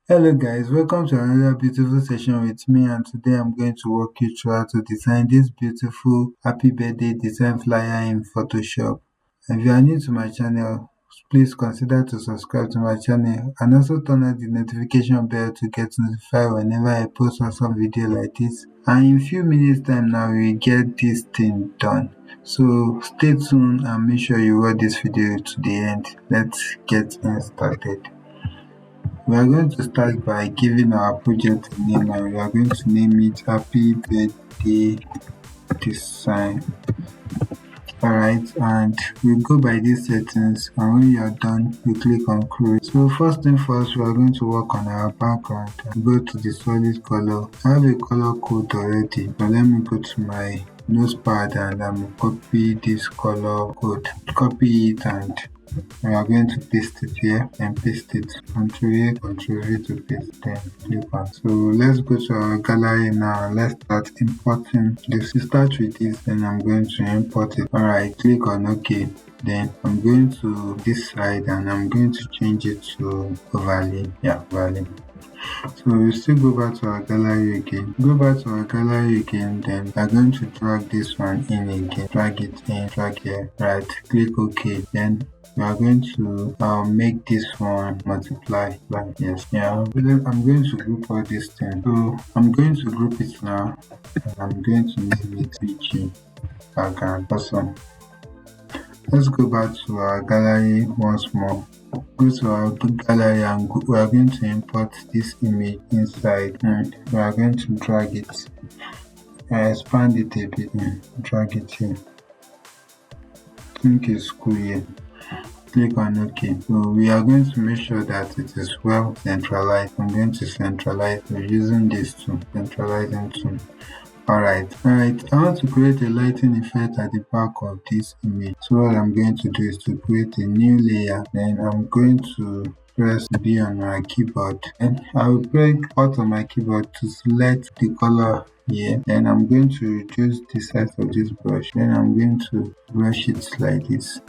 Hello guys, welcome to another beautiful session with me, and today I'm going to walk you through how to design this beautiful happy birthday design flyer in Photoshop. If you are new to my channel, please consider to subscribe to my channel and also turn on the notification bell to get notified whenever I post awesome video like this. And in a few minutes time now we will get this thing done. So stay tuned and make sure you watch this video to the end. Let's get started. We are going to start by giving our project a name, and we are going to name it Happy Birthday Design. Alright, and we go by these settings, and when you are done, you click on create. So first thing first, we are going to work on our background and go to the solid color. I have a color code already, but let me go to my notepad and copy this color code. Copy it, and we are going to paste it here and paste it. Ctrl A, Ctrl V to paste, then click on. So let's go to our gallery now. Let's start importing this. To start with this, then I'm going to import it. Alright, click on OK. Then I'm going to this side and I'm going to change it to overlay. Yeah, overlay. So we still go back to our gallery again. Go back to our gallery again, then we're going to drag this one in again. Drag it in, drag here. Right, click OK. Then we are going to make this one multiply. Like yes, yeah. I'm going to group all these things. So I'm going to group it now, and I'm going to name it PG background. Awesome. Let's go back to our gallery once more. Go to our gallery and we are going to import this image inside, and we are going to drag it, expand it a bit, and drag it here. I think it's cool here. Click on OK. So we are going to make sure that it is well centralized. I'm going to centralize. We're using this to centralize into. Alright, I want to create a lighting effect at the back of this image. So what I'm going to do is to create a new layer. Then I'm going to press B on my keyboard, and I will break out on my keyboard to select the color here. Then I'm going to reduce the size of this brush. Then I'm going to brush it like this.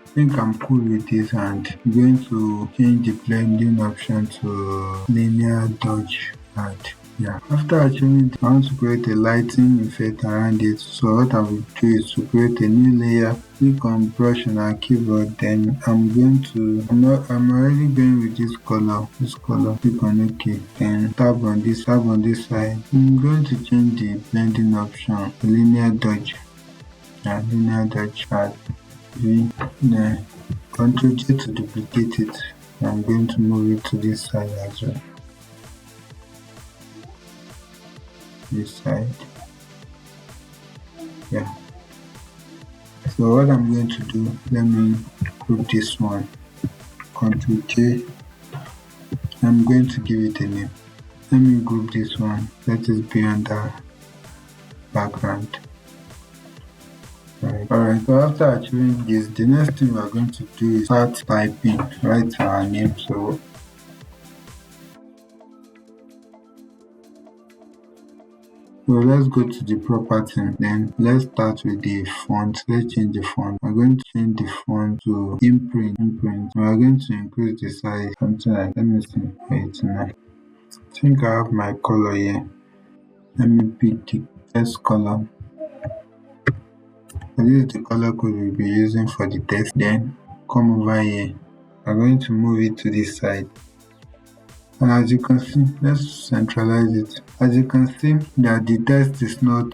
I think I'm cool with this, and I'm going to change the blending option to linear dodge, and yeah. After achieving I want to create a lighting effect around it. So what I will do is to create a new layer, click on brush on our keyboard, then I'm already going with this color, click on OK, then tap on this side. I'm going to change the blending option to linear dodge, linear dodge at V, then Ctrl J to duplicate it. I'm going to move it to this side as well. This side. Yeah. So what I'm going to do, let me group this one. Ctrl J. I'm going to give it a name. Let me group this one. Let it be under background. Alright, so after achieving this, the next thing we are going to do is start typing, write our name. So let's go to the property, then let's start with the font. Let's change the font. We're going to change the font to imprint. We are going to increase the size, something like, let me see, 89. I think I have my color here. Let me pick the text color. So this is the color code we'll be using for the text. Then come over here. We're going to move it to this side. And as you can see, let's centralize it. As you can see that the text is not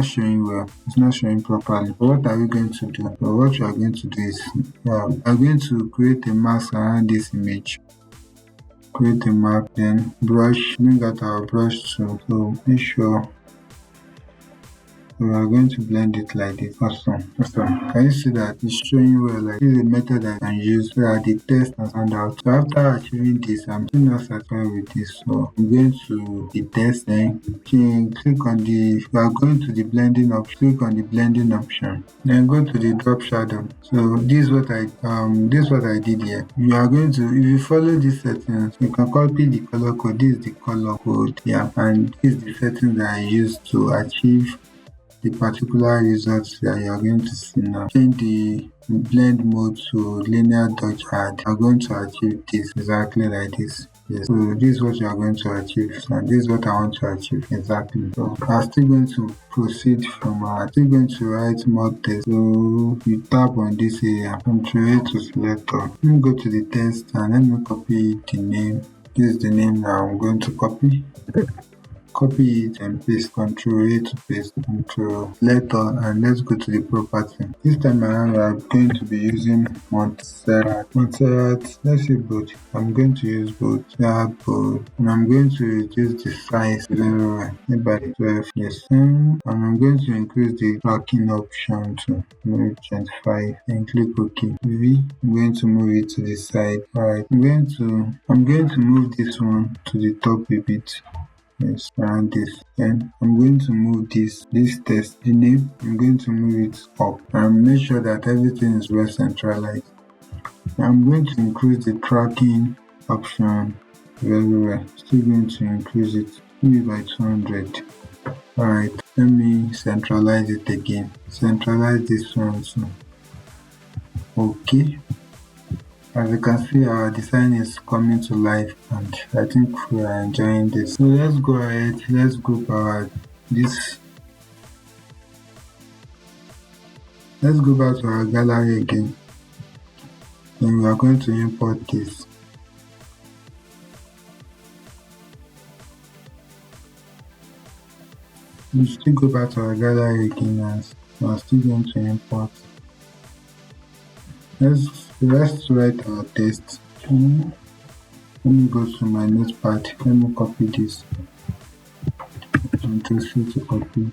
showing well. It's not showing properly. So what are we going to do? So what we are going to do is we are going to create a mask around this image. Create a mask, then bring out our brush tool. So make sure we are going to blend it like this. Awesome. Can you see that it's showing well? Like, this is a method I can use so that the text can stand out. So after achieving this, I'm still not satisfied with this. So I'm going to the text, then click on we are going to the blending option. Click on the blending option. Then go to the drop shadow. So this is what I did here. You are going to, if you follow these settings, you can copy the color code. This is the color code, yeah, and this is the settings that I use to achieve the particular results that you are going to see now. Change the blend mode to linear dodge add. You are going to achieve this exactly like this. Yes. So this is what you are going to achieve, and this is what I want to achieve exactly. So I'm still going to proceed from still going to write more text. So you tap on this area from Ctrl A to select all. Let me go to the text and let me copy the name. This is the name that I'm going to copy. Copy it and paste. Ctrl A to paste. Ctrl letter, and let's go to the property. This time around we are going to be using Montserrat. Let's see both. I'm going to use both. Both. And I'm going to reduce the size very well. By 12. Yes. And I'm going to increase the tracking option to maybe 25 and click OK. V. I'm going to move it to the side. Alright. I'm going to move this one to the top a bit. Yes, around this. Then I'm going to move this text, the name, I'm going to move it up and make sure that everything is well centralized. I'm going to increase the tracking option very well. Still going to increase it maybe by 200. Alright, let me centralize it again. Centralize this one too. Okay. As you can see, our design is coming to life and I think we are enjoying this. So let's go ahead, let's group this. Let's go back to our gallery again. And we are going to import this. We still go back to our gallery again and we are still going to import. Let's write our text. Let me go to my notepad. Let me copy this. Control C to copy.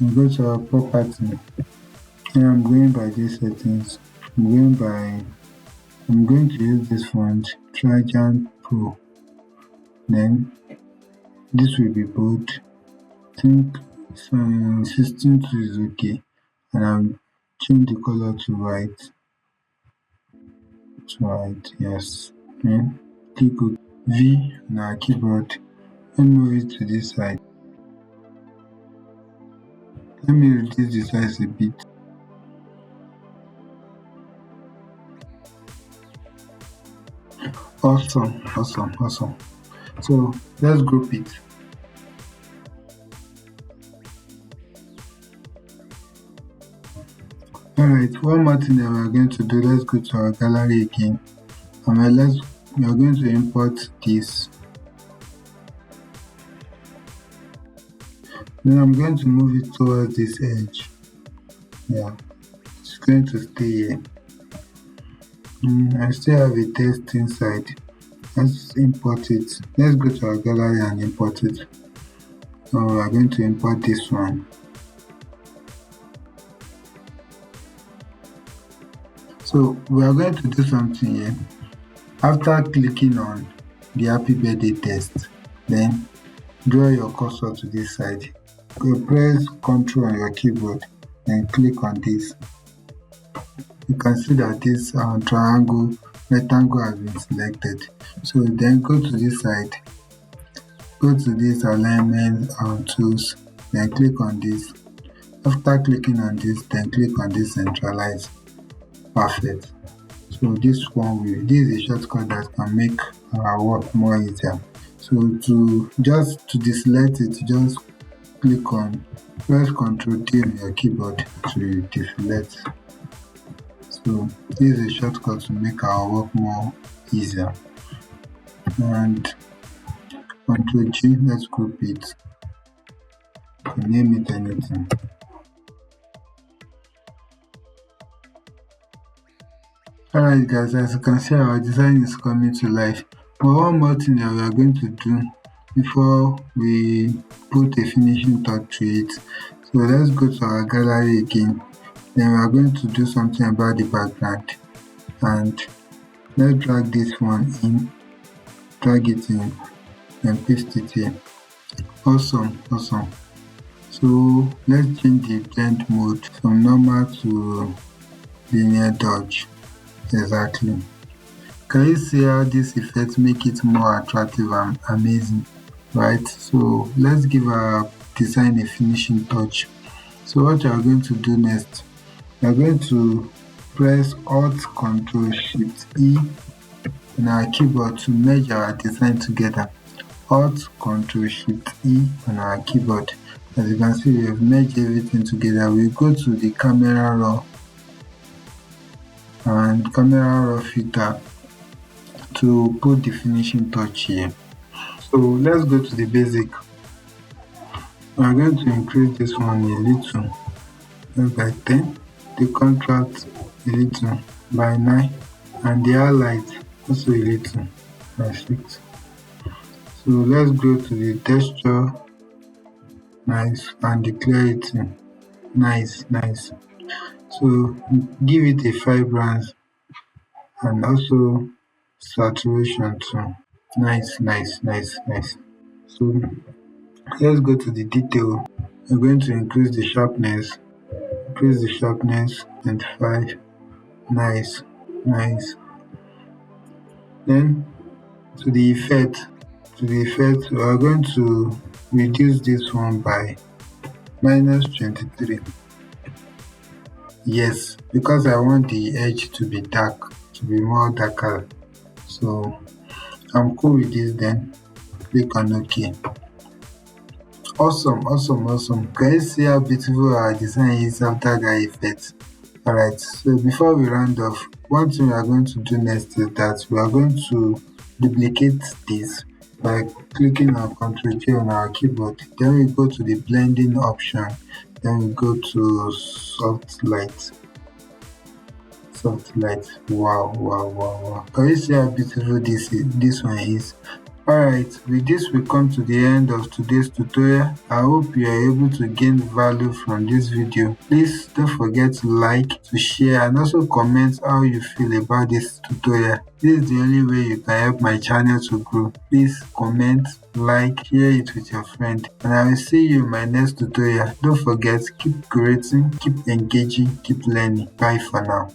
And go to our property. And I'm going by these settings. I'm going to use this font, Trajan Pro. Then this will be bold. I think 16 is okay, and I'll change the color to white. Yes. Then click V on our keyboard and move it to this side. Let me reduce the size a bit. Awesome. So let's group it. Alright, one more thing that we are going to do, let's go to our gallery again. And we are going to import this. Then I'm going to move it towards this edge. Yeah, it's going to stay here. I still have a text inside. Let's import it. Let's go to our gallery and import it. So we are going to import this one. So we are going to do something here. After clicking on the happy birthday text, then draw your cursor to this side. Go press Ctrl on your keyboard and click on this. You can see that this rectangle has been selected. So then go to this side, go to this alignment tools, then click on this. After clicking on this, then click on this centralize. Perfect. So this is a shortcut that can make our work more easier. So to deselect it, just click on, press Ctrl D on your keyboard to deselect. So this is a shortcut to make our work more easier. And Ctrl G, let's group it. Name it anything. Alright guys, as you can see, our design is coming to life. But one more thing that we are going to do before we put a finishing touch to it. So let's go to our gallery again. Then we are going to do something about the background. And let's drag this one in, drag it in, and paste it here. Awesome. So let's change the blend mode from normal to linear dodge. Exactly. Can you see how this effect make it more attractive and amazing? Right, so let's give our design a finishing touch. So what you are going to do next, you are going to press Alt Ctrl Shift E on our keyboard to merge our design together. Alt Ctrl Shift E on our keyboard. As you can see, we have merged everything together. We go to the camera raw and camera raw filter to put the finishing touch here. So let's go to the basic. We are going to increase this one a little, just by 10. The contrast a little by 9, and the highlight also a little by 6. So let's go to the texture, nice, and the clarity, nice. So give it a vibrance and also saturation too. Nice. So let's go to the detail. We're going to increase the sharpness, 25. Nice. Then to the effect, we are going to reduce this one by -23. Yes, because I want the edge to be dark, to be more darker. So I'm cool with this then. Click on OK. Awesome. Can you see how beautiful our design is after that effect? Alright, so before we round off, one thing we are going to do next is that we are going to duplicate this by clicking on Ctrl J on our keyboard. Then we go to the blending option. Then we go to soft light. Wow. Can you see how beautiful this one is? Alright, with this we come to the end of today's tutorial. I hope you are able to gain value from this video. Please don't forget to like, to share, and also comment how you feel about this tutorial. This is the only way you can help my channel to grow. Please comment, like, share it with your friend, and I will see you in my next tutorial. Don't forget, keep creating, keep engaging, keep learning. Bye for now.